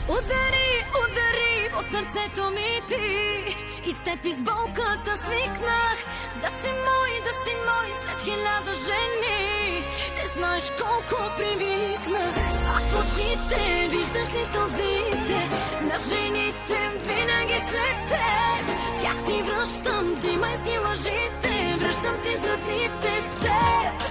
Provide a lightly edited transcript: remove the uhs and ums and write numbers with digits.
Удари, удари по сърцето ми ти. И с теб из болката свикнах. Да си мой след 1000 жени. Не знаеш колко привикнах. А в очите виждаш ли сълзите на жените винаги след теб? Тях ти връщам, взимай си лъжите. Връщам ти за дните с теб.